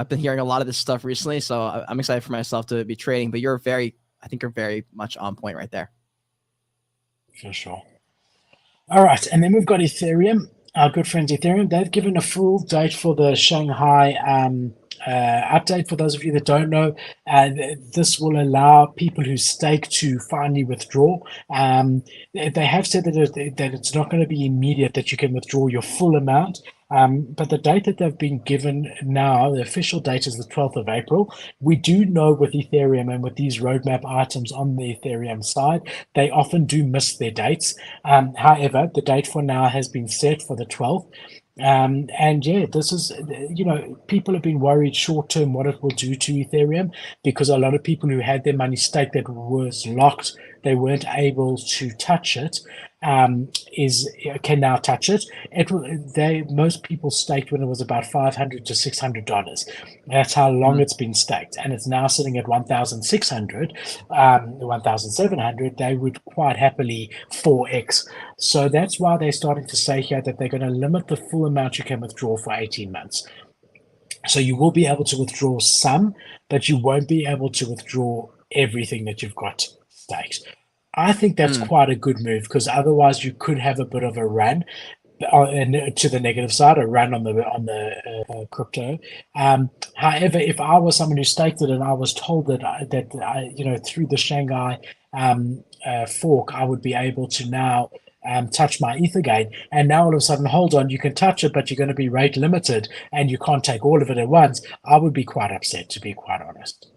I've been hearing a lot of this stuff recently, so I'm excited for myself to be trading. But I think you're very much on point right there. For sure. All right, and then we've got Ethereum, our good friends Ethereum. They've given a full date for the Shanghai update. For those of you that don't know, this will allow people who stake to finally withdraw. They have said that it's not going to be immediate that you can withdraw your full amount. But the date that they've been given now, the official date is the 12th of April. We do know with Ethereum and with these roadmap items on the Ethereum side, they often do miss their dates. However, the date for now has been set for the 12th. And yeah, this is, people have been worried short term what it will do to Ethereum, because a lot of people who had their money staked that was locked, they weren't able to touch it, can now touch it. Most people staked when it was about $500 to $600. That's how long it's been staked, and it's now sitting at 1,600, 1,700. They would quite happily 4x. So that's why they're starting to say here that they're going to limit the full amount you can withdraw for 18 months. So you will be able to withdraw some, but you won't be able to withdraw everything that you've got staked. I think that's quite a good move, because otherwise you could have a bit of a run to the negative side, a run on the crypto. However, if I was someone who staked it and I was told that through the Shanghai fork, I would be able to now touch my ether gain, and now all of a sudden, hold on, you can touch it, but you're going to be rate limited and you can't take all of it at once, I would be quite upset, to be quite honest.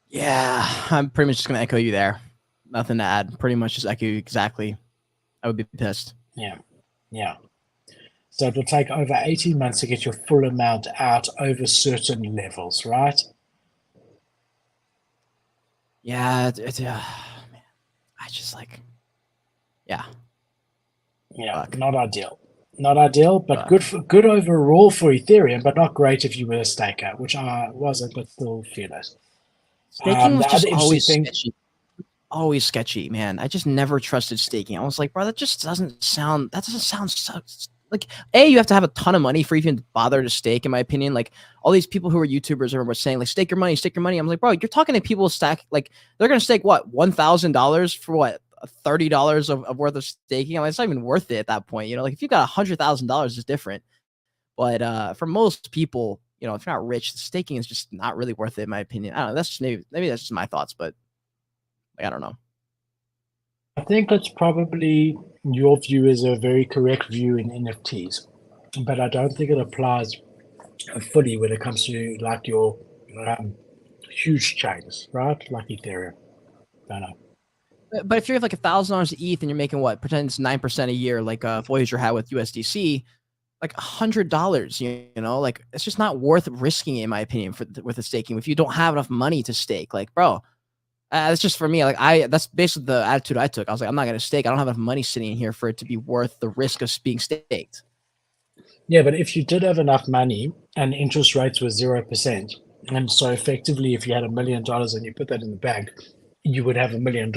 Yeah, I'm pretty much just going to echo you there. Nothing to add. Pretty much just echo you exactly. I would be pissed. Yeah. So it will take over 18 months to get your full amount out over certain levels, right? Yeah, man. I just yeah. Fuck. Not ideal, but good overall for Ethereum, but not great if you were a staker, which I wasn't, but still feel it. Staking was just always sketchy, man. I just never trusted staking. I was like, bro, that doesn't sound so, like, you have to have a ton of money for even bother to stake, in my opinion. Like, all these people who are YouTubers were saying, like, stake your money. I'm like, bro, you're talking to people stack, like, they're going to stake what, $1,000 for what, $30 of worth of staking? I mean, it's not even worth it at that point. Like, if you got $100,000, it's different. But for most people, if you're not rich, staking is just not really worth it, in my opinion. I don't know. That's just maybe that's just my thoughts, but I don't know. I think that's probably your view is a very correct view in NFTs, but I don't think it applies fully when it comes to like your huge chains, right? Like Ethereum. I don't know. But if you have like $1,000 ETH and you're making what, pretend it's 9% a year, like Voyager had with USDC, like $100, like, it's just not worth risking, in my opinion, with the staking if you don't have enough money to stake. Like, bro, that's just for me. Like, that's basically the attitude I took. I was like, I'm not going to stake. I don't have enough money sitting in here for it to be worth the risk of being staked. Yeah, but if you did have enough money and interest rates were 0%, and so effectively, if you had $1 million and you put that in the bank, you would have $1 million.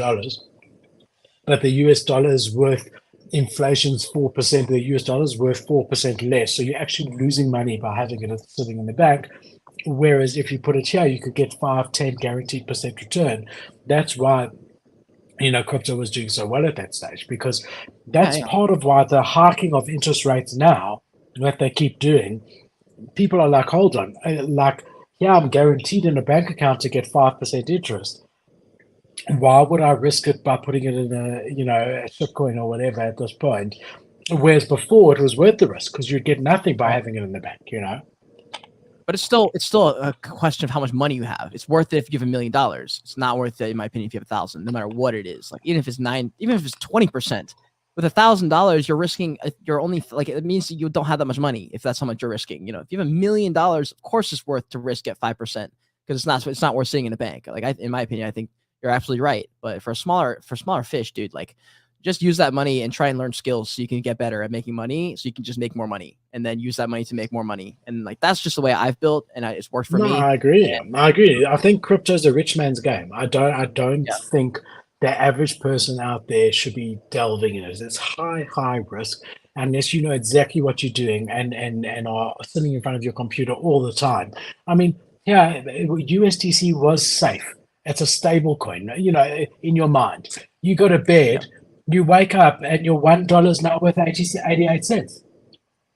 But the US dollar is worth, inflation's 4%, the US dollar is worth 4% less. So you're actually losing money by having it sitting in the bank. Whereas if you put it here, you could get 5, 10 guaranteed percent return. That's why, crypto was doing so well at that stage, because that's part of why the hiking of interest rates now, what they keep doing, people are like, hold on, I'm guaranteed in a bank account to get 5% interest. Why would I risk it by putting it in a shitcoin or whatever at this point? Whereas before it was worth the risk because you'd get nothing by having it in the bank, But it's still a question of how much money you have. It's worth it if you have $1 million. It's not worth it, in my opinion, if you have 1,000, no matter what it is. Like, even if it's 20%, with $1,000, you're risking. You're only like, it means you don't have that much money if that's how much you're risking. If you have $1 million, of course it's worth to risk at 5% because it's not worth sitting in a bank. Like, in my opinion, I think you're absolutely right. But for smaller fish, dude, like, just use that money and try and learn skills so you can get better at making money, so you can just make more money and then use that money to make more money. And like, that's just the way I've built, and it's worked for me. I agree. I think crypto is a rich man's game. I don't think the average person out there should be delving in it. It's high risk. unless you know exactly what you're doing and are sitting in front of your computer all the time. I mean, yeah, USDC was safe. It's a stable coin, you know, in your mind. You go to Yeah, bed, you wake up, and your $1 is now worth 88 cents.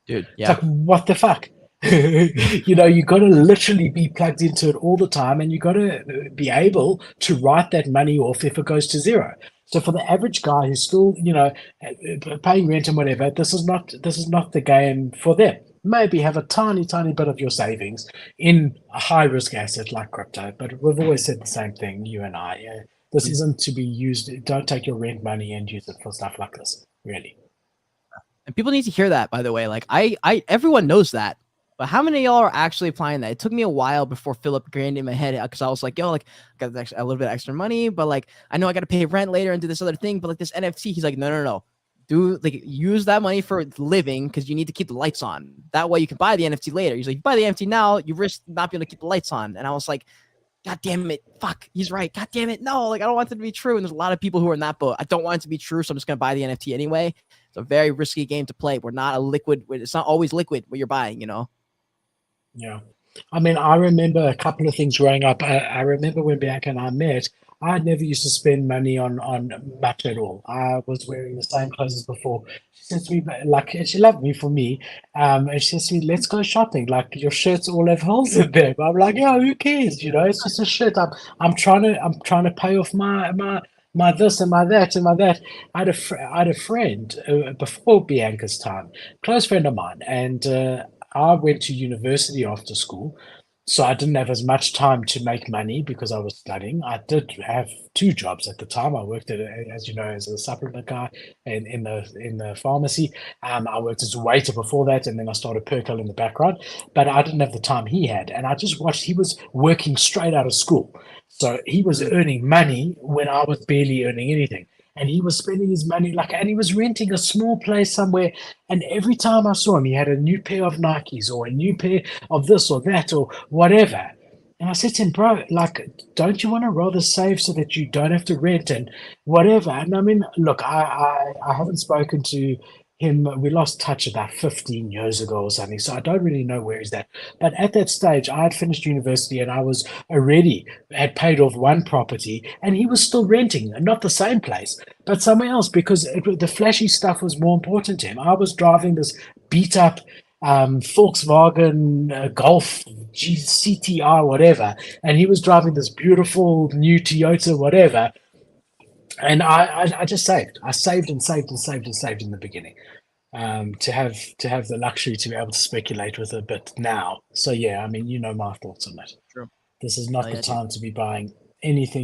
dude. It's Yeah. like, what the fuck? You know, you got to literally be plugged into it all the time, and you got to be able to write that money off if it goes to zero. So for the average guy who's still, you know, paying rent and whatever, this is not the game for them. Maybe have a tiny, tiny bit of your savings in a high risk asset like crypto, but we've always said the same thing, you and I. This Mm. isn't to be used. Don't take your rent money and use it for stuff like this. Really. And people need to hear that, by the way. Like everyone knows that, but how many of y'all are actually applying that? It took me a while before Philip grained in my head because I was like, yo, like I got a little bit extra money, but like I know I got to pay rent later and do this other thing, but like this NFT, he's like, no. Do like use that money for living because you need to keep the lights on. That way you can buy the NFT later. He's like, you buy the NFT now, you risk not being able to keep the lights on. And I was like, God damn it. Fuck. He's right. God damn it. No, like I don't want it to be true. And there's a lot of people who are in that boat. I don't want it to be true. So I'm just going to buy the NFT anyway. It's a very risky game to play. We're not a liquid. It's not always liquid what you're buying, you know? Yeah. I mean, I remember a couple of things growing up. I remember when Bianca and I met, I never used to spend money on much at all. I was wearing the same clothes as before. She said to me, like, and she loved me for me. And she says to me, let's go shopping. Like, your shirts all have holes in them. I'm like, yeah, who cares? You know, it's just a shirt. I'm trying to pay off my this and my that and my that. I had a friend before Bianca's time, close friend of mine, and I went to university after school, so I didn't have as much time to make money because I was studying. I did have two jobs at the time. I worked as you know, as a supplement guy in the pharmacy. I worked as a waiter before that, and then I started Perkel in the background. But I didn't have the time he had, and I just watched. He was working straight out of school, so he was earning money when I was barely earning anything. And he was spending his money and he was renting a small place somewhere. And every time I saw him, he had a new pair of Nikes or a new pair of this or that or whatever. And I said to him, bro, like, don't you want to rather save so that you don't have to rent and whatever? And I mean, look, I haven't spoken to him. We lost touch about 15 years ago or something. So I don't really know where he's at. But at that stage, I had finished university and I was already had paid off one property and he was still renting, not the same place, but somewhere else because the flashy stuff was more important to him. I was driving this beat up Volkswagen Golf CTR, whatever, and he was driving this beautiful new Toyota, whatever. And I just saved. I saved and saved and saved and saved in the beginning to have the luxury to be able to speculate with a bit now. So yeah, I mean, you know my thoughts on that. True. This is Oh, not the yeah, dude. time to be buying anything